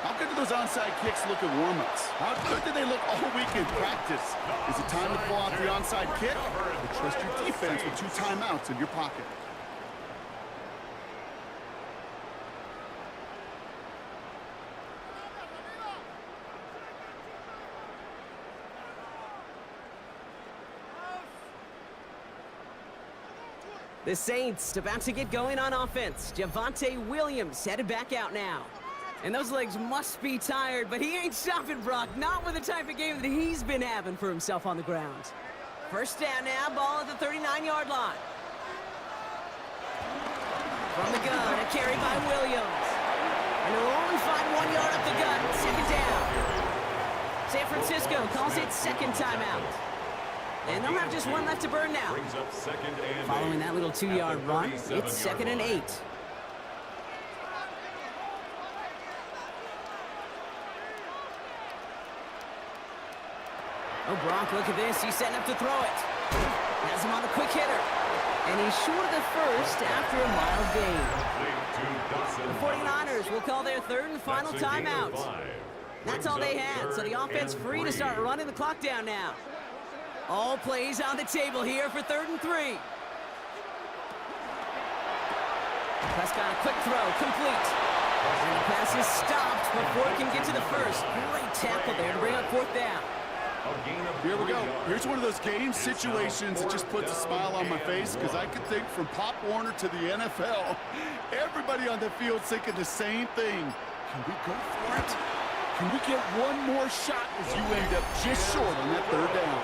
how good do those onside kicks look at warm-ups? How good do they look all week in practice? Is it time to pull out the onside kick? Or trust your defense with 2 timeouts in your pocket? The Saints about to get going on offense. Javonte Williams headed back out now. And those legs must be tired, but he ain't stopping, Brock. Not with the type of game that he's been having for himself on the ground. 1st down now, ball at the 39-yard line. From the gun, a carry by Williams. And he'll only find 1 yard up the gut. 2nd down. San Francisco calls it 2nd timeout. And they'll have just 1 left to burn now. Following that little 2-yard run, it's 2nd and 8. Oh, Brock, look at this. He's setting up to throw it. Has him on the quick hitter. And he's short of the first after a mild gain. The 49ers will call their third and final timeout. That's all they had, so the offense free to start running the clock down now. All plays on the table here for 3rd and 3. Prescott, a quick throw, complete. And the pass is stopped before it can get to the first. Great tackle there to bring up 4th down. Here we go. Here's one of those game situations that just puts a smile on my face, because I could think from Pop Warner to the NFL, everybody on the field thinking the same thing. Can we go for it? Can we get one more shot as you end up just short on that 3rd down?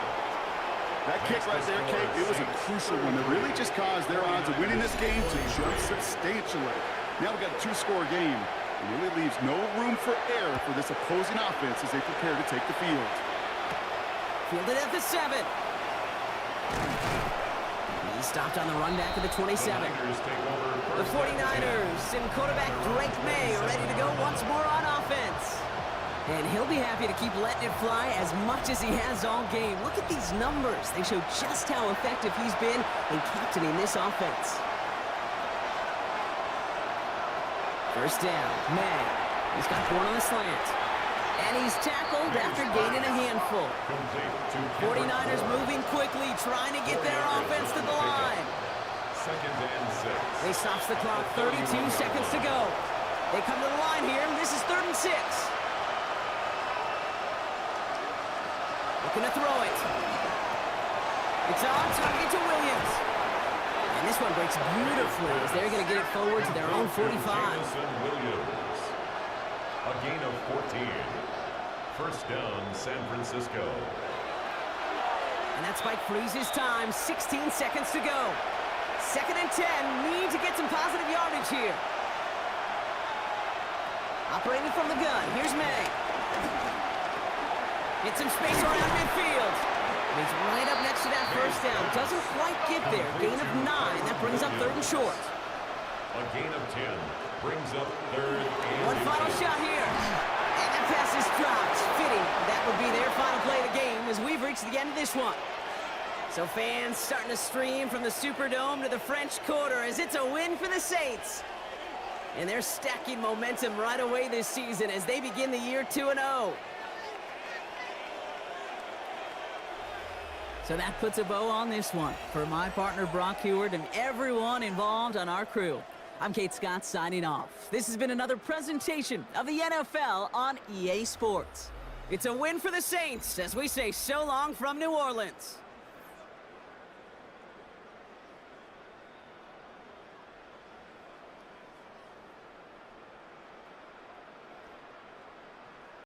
That kick right there, Kate, it was a crucial one that really just caused their odds of winning this game to jump substantially. Now we've got a 2-score game. It really leaves no room for error for this opposing offense as they prepare to take the field. Fielded at the 7. He's stopped on the run back at the 27. The 49ers and quarterback Drake May are ready to go once more on offense. And he'll be happy to keep letting it fly as much as he has all game. Look at these numbers. They show just how effective he's been in captaining this offense. First down, May. He's got one on the slant. And he's tackled after gaining a handful. 49ers moving quickly, trying to get their offense to the line. 2nd and 6. They stops the clock, 32 seconds to go. They come to the line here, and this is 3rd and 6. Looking to throw it. It's on target to Williams. And this one breaks beautifully as they're going to get it forward to their own 45. Williams. A gain of 14. First down, San Francisco. And that spike freezes time. 16 seconds to go. 2nd and 10. Need to get some positive yardage here. Operating from the gun. Here's May. Get some space around midfield. And he's right up next to that first down. Doesn't quite get there. Gain of 9. That brings up 3rd and short. A gain of 10 brings up 3rd and One final shot here. And that pass is dropped. Fitting. That would be their final play of the game as we've reached the end of this one. So fans starting to stream from the Superdome to the French Quarter as it's a win for the Saints. And they're stacking momentum right away this season as they begin the year 2-0. So that puts a bow on this one. For my partner Brock Heward and everyone involved on our crew, I'm Kate Scott signing off. This has been another presentation of the NFL on EA Sports. It's a win for the Saints as we say so long from New Orleans.